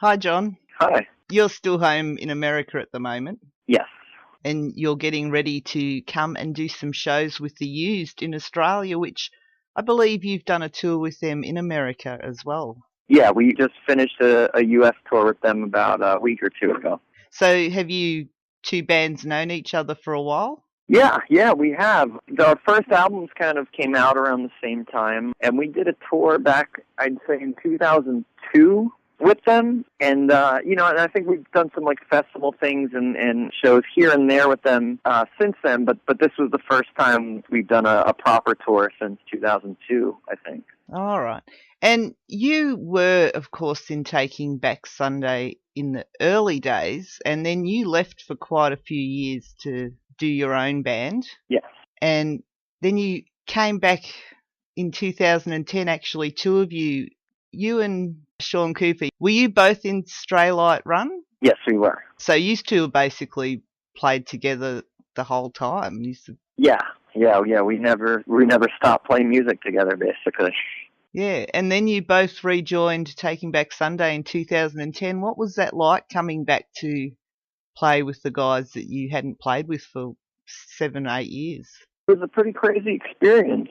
Hi, John. Hi. You're still home in America at the moment, Yes. and you're getting ready to come and do some shows with the Used in Australia, which I believe you've done a tour with them in America as well. Yeah, we just finished a U.S. tour with them about a week or two ago. So have you two bands known each other for a while? Yeah, we have. Our first albums kind of came out around the same time, and we did a tour back, I'd say, in 2002 with them. And, and I think we've done some, festival things and shows here and there with them since then, but this was the first time we've done a proper tour since 2002, I think. All right. And you were, of course, in Taking Back Sunday in the early days, and then you left for quite a few years to do your own band. Yes. And then you came back in 2010, actually, two of you and Sean Cooper. Were you both in Straylight Run? Yes, we were. So you two basically played together the whole time. Yeah. We never stopped playing music together, basically. Yeah, and then you both rejoined Taking Back Sunday in 2010. What was that like, coming back to play with the guys that you hadn't played with for 7, 8 years? It was a pretty crazy experience.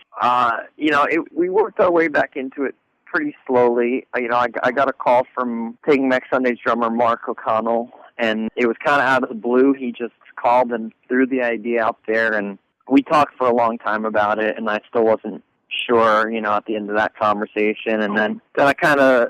We worked our way back into it pretty slowly. I got a call from Taking Back Sunday's drummer, Mark O'Connell, and it was kind of out of the blue. He just called and threw the idea out there, and we talked for a long time about it, and I still wasn't sure, at the end of that conversation. And then I kind of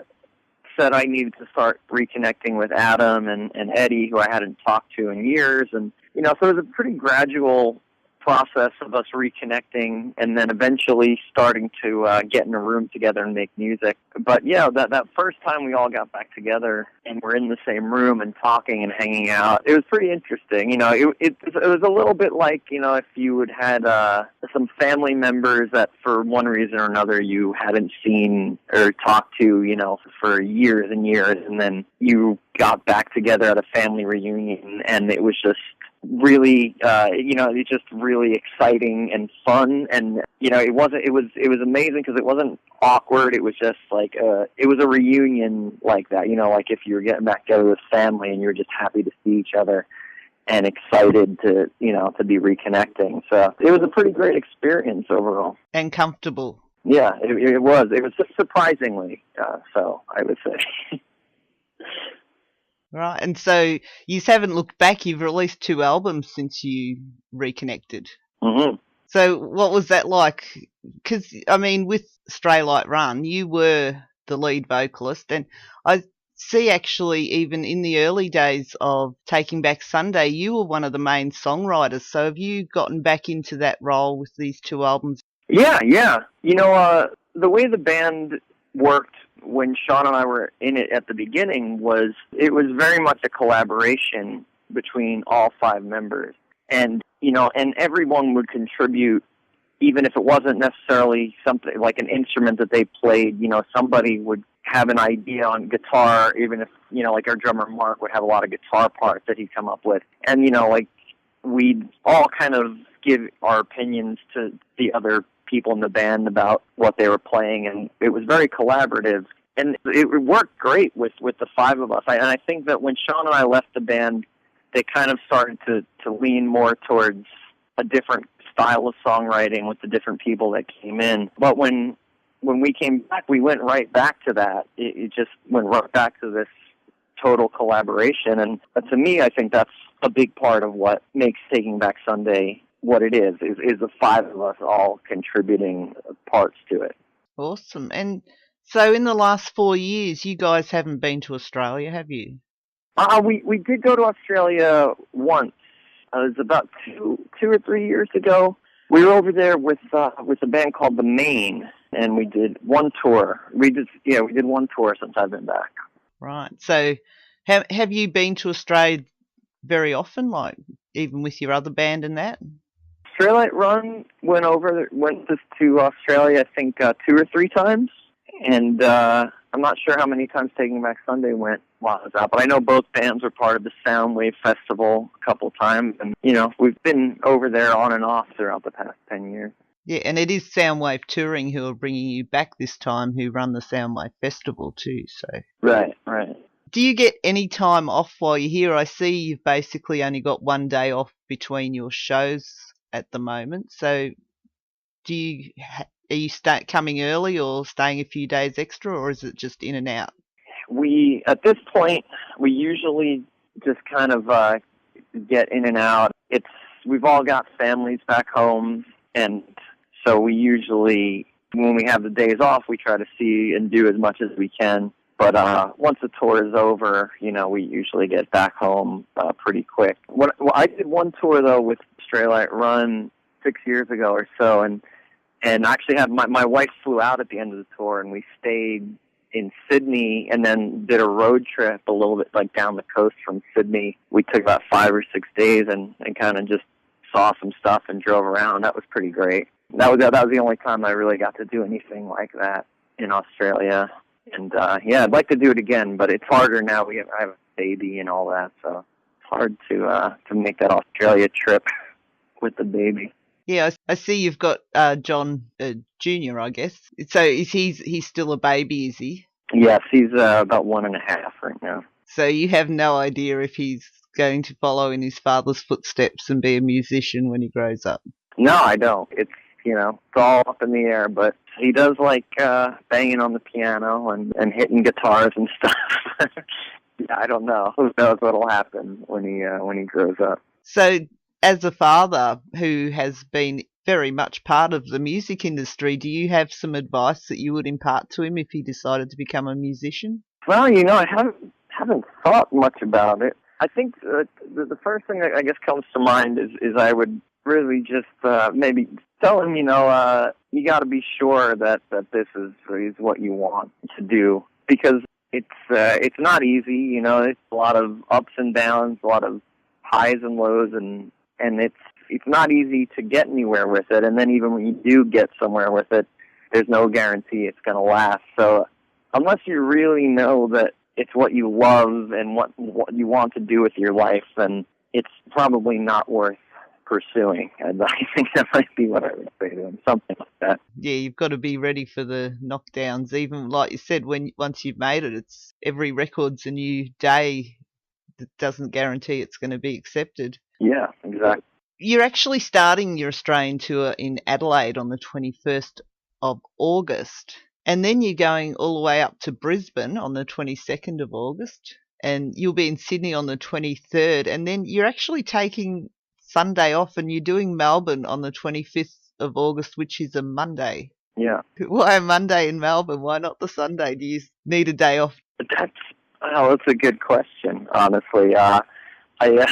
said I needed to start reconnecting with Adam and Eddie, who I hadn't talked to in years. And, so it was a pretty gradual process of us reconnecting and then eventually starting to get in a room together and make music. But yeah, that first time we all got back together and we're in the same room and talking and hanging out, it was pretty interesting. It was a little bit like, if you had had some family members that for one reason or another you hadn't seen or talked to, for years and years, and then you got back together at a family reunion, and it was just really, it's just really exciting and fun. And, it was amazing because it wasn't awkward. It was just it was a reunion like that, like if you were getting back together with family and you were just happy to see each other and excited to be reconnecting. So it was a pretty great experience overall. And comfortable. Yeah, it was. It was surprisingly, so I would say. Right, and so you haven't looked back. You've released 2 albums since you reconnected. Mm-hmm. So what was that like? Because, with Straylight Run, you were the lead vocalist, and I see actually even in the early days of Taking Back Sunday, you were one of the main songwriters. So have you gotten back into that role with these 2 albums? Yeah. The way the band worked when Sean and I were in it at the beginning was very much a collaboration between all 5 members. And, and everyone would contribute, even if it wasn't necessarily something like an instrument that they played. Somebody would have an idea on guitar, even if, like our drummer Mark would have a lot of guitar parts that he'd come up with. And, we'd all kind of give our opinions to the other people in the band about what they were playing, and it was very collaborative, and it worked great with the 5 of us. And I think that when Sean and I left the band, they kind of started to lean more towards a different style of songwriting with the different people that came in. But when we came back, we went right back to that. It just went right back to this total collaboration, and to me, I think that's a big part of what makes Taking Back Sunday what it is the 5 of us all contributing parts to it. Awesome. And so in the last 4 years, you guys haven't been to Australia, have you? We did go to Australia once. It was about 2 or 3 years ago. We were over there with a band called The Main, and we did one tour. We did one tour since I've been back. Right. So have you been to Australia very often, like even with your other band and that? Straylight Run went to Australia, I think, 2 or 3 times. And I'm not sure how many times Taking Back Sunday went while I was out, but I know both bands were part of the Soundwave Festival a couple times. And, we've been over there on and off throughout the past 10 years. Yeah, and it is Soundwave Touring who are bringing you back this time, who run the Soundwave Festival too. So Right. do you get any time off while you're here? I see you've basically only got one day off between your shows at the moment. So are you coming early or staying a few days extra, or is it just in and out? At this point, we usually just kind of get in and out. We've all got families back home, and so we usually, when we have the days off, we try to see and do as much as we can. But once the tour is over, we usually get back home pretty quick. I did one tour, though, with Stray Light Run 6 years ago or so, and actually had my wife flew out at the end of the tour, and we stayed in Sydney and then did a road trip a little bit like down the coast from Sydney. We took about 5 or 6 days and kind of just saw some stuff and drove around. That was pretty great. That was the only time I really got to do anything like that in Australia. And I'd like to do it again, but it's harder now. I have a baby and all that, so it's hard to make that Australia trip with the baby. Yeah, I see you've got John Jr., I guess. So he's still a baby, is he? Yes, he's about 1.5 right now. So you have no idea if he's going to follow in his father's footsteps and be a musician when he grows up? No, I don't. It's all up in the air, but he does like banging on the piano and hitting guitars and stuff. Yeah, I don't know. Who knows what'll happen when he grows up. So, as a father who has been very much part of the music industry, do you have some advice that you would impart to him if he decided to become a musician? Well, I haven't thought much about it. I think the first thing that I guess comes to mind is I would really just maybe tell him, you got to be sure that this is what you want to do, because it's not easy. It's a lot of ups and downs, a lot of highs and lows, and it's not easy to get anywhere with it. And then even when you do get somewhere with it, there's no guarantee it's going to last. So unless you really know that it's what you love and what you want to do with your life, then it's probably not worth pursuing. And I think that might be what I would say to him, something like that. Yeah, you've got to be ready for the knockdowns. Even like you said, once you've made it, it's every record's a new day. That doesn't guarantee it's going to be accepted. Yeah, exactly. You're actually starting your Australian tour in Adelaide on the 21st of August. And then you're going all the way up to Brisbane on the 22nd of August. And you'll be in Sydney on the 23rd. And then you're actually taking Sunday off and you're doing Melbourne on the 25th of August, which is a Monday. Yeah. Why a Monday in Melbourne? Why not the Sunday? Do you need a day off? That's a good question, honestly. I don't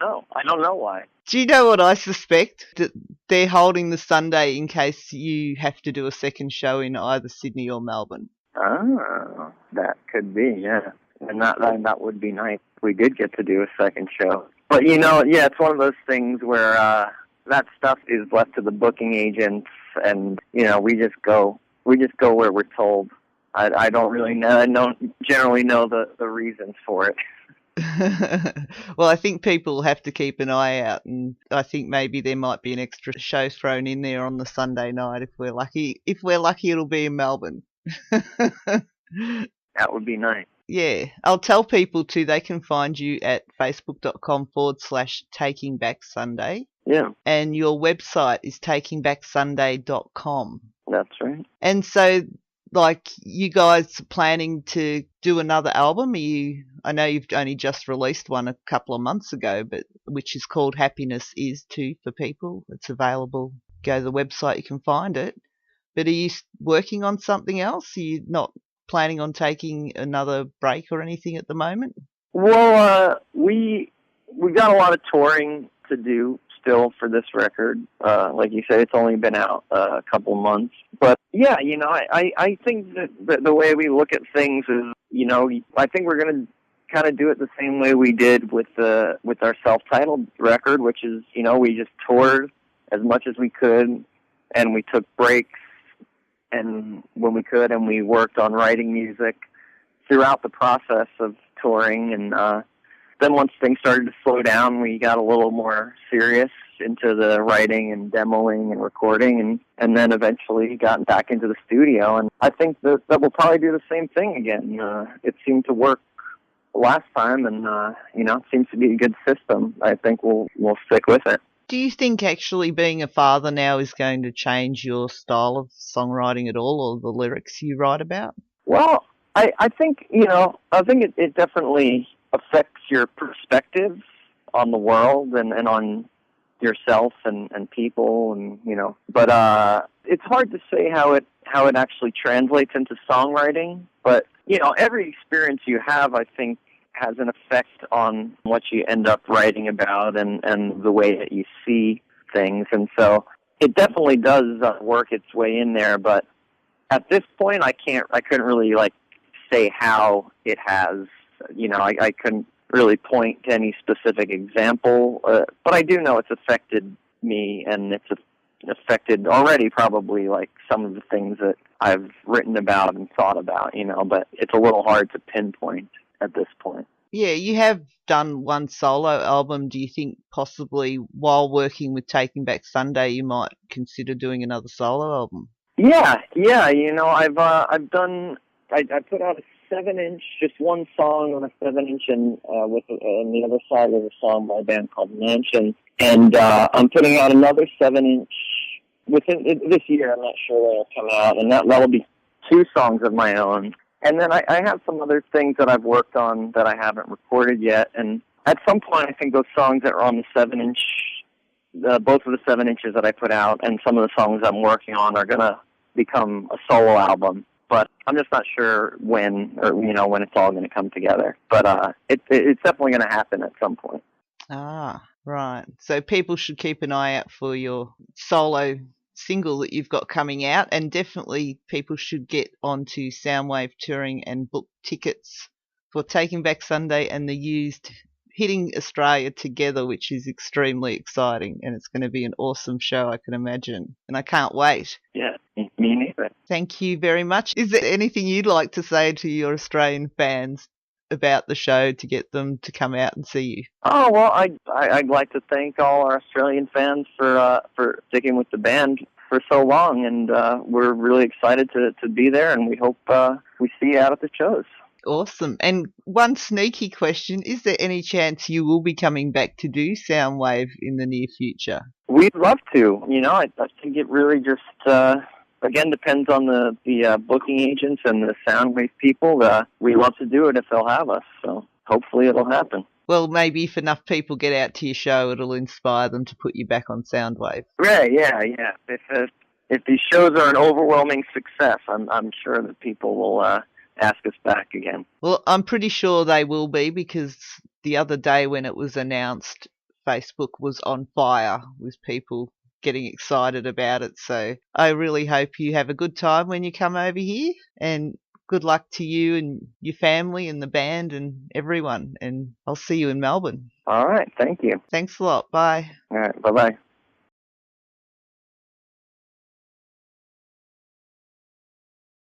know. I don't know why. Do you know what I suspect? That they're holding the Sunday in case you have to do a second show in either Sydney or Melbourne. Oh, that could be, yeah. And that would be nice if we did get to do a second show. But, it's one of those things where that stuff is left to the booking agents, and, we just go where we're told. I don't really know. I don't generally know the reasons for it. Well, I think people have to keep an eye out, and I think maybe there might be an extra show thrown in there on the Sunday night if we're lucky. If we're lucky, it'll be in Melbourne. That would be nice. Yeah, I'll tell people too. They can find you at facebook.com/takingbacksunday. Yeah. And your website is takingbacksunday.com. That's right. And so, like, you guys planning to do another album? I know you've only just released one a couple of months ago, but which is called Happiness Is Too for people. It's available. Go to the website, you can find it. But are you working on something else? Are you not planning on taking another break or anything at the moment? Well, we got a lot of touring to do still for this record. Like you said, it's only been out a couple months. But yeah, I think that the way we look at things is, I think we're going to kind of do it the same way we did with our self-titled record, which is, we just toured as much as we could, and we took breaks and when we could, and we worked on writing music throughout the process of touring, and Then once things started to slow down, we got a little more serious into the writing and demoing and recording, and then eventually got back into the studio. And I think that we'll probably do the same thing again. It seemed to work last time, and it seems to be a good system. I think we'll stick with it. Do you think actually being a father now is going to change your style of songwriting at all, or the lyrics you write about? Well, I think, it definitely affects your perspective on the world and on yourself and people, and but it's hard to say how it actually translates into songwriting. But every experience you have, I think, has an effect on what you end up writing about and the way that you see things. And so it definitely does work its way in there. But at this point, I couldn't really say how it has. I couldn't really point to any specific example, but I do know it's affected me, and it's affected already probably some of the things that I've written about and thought about, but it's a little hard to pinpoint at this point. Yeah, you have done one solo album. Do you think possibly while working with Taking Back Sunday you might consider doing another solo album? Yeah. I've done. I put out a 7-inch, just one song on a 7-inch, and with on the other side of a song by a band called Mansion, and I'm putting out another 7-inch within this year. I'm not sure when it'll come out, and that'll be 2 songs of my own. And then I have some other things that I've worked on that I haven't recorded yet. And at some point, I think those songs that are on the 7-inch, both of the 7 inches that I put out, and some of the songs I'm working on are going to become a solo album. But I'm just not sure when, or when it's all going to come together. But it's definitely going to happen at some point. Ah, right. So people should keep an eye out for your solo single that you've got coming out, and definitely people should get onto Soundwave Touring and book tickets for Taking Back Sunday and the Used hitting Australia together, which is extremely exciting, and it's going to be an awesome show, I can imagine, and I can't wait. Yeah, me neither. Thank you very much. Is there anything you'd like to say to your Australian fans about the show to get them to come out and see you? Oh, well, I'd like to thank all our Australian fans for sticking with the band for so long, and we're really excited to be there, and we hope we see you out at the shows. Awesome. And one sneaky question, is there any chance you will be coming back to do Soundwave in the near future? We'd love to. I think it really just again depends on the booking agents and the Soundwave people. We love to do it if they'll have us, so hopefully it'll happen. Well, maybe if enough people get out to your show, it'll inspire them to put you back on Soundwave. Right, yeah. If these shows are an overwhelming success, I'm sure that people will ask us back again. Well, I'm pretty sure they will be, because the other day when it was announced, Facebook was on fire with people getting excited about it. So I really hope you have a good time when you come over here, and good luck to you and your family and the band and everyone. And I'll see you in Melbourne. All right. Thank you. Thanks a lot. Bye. All right. Bye-bye.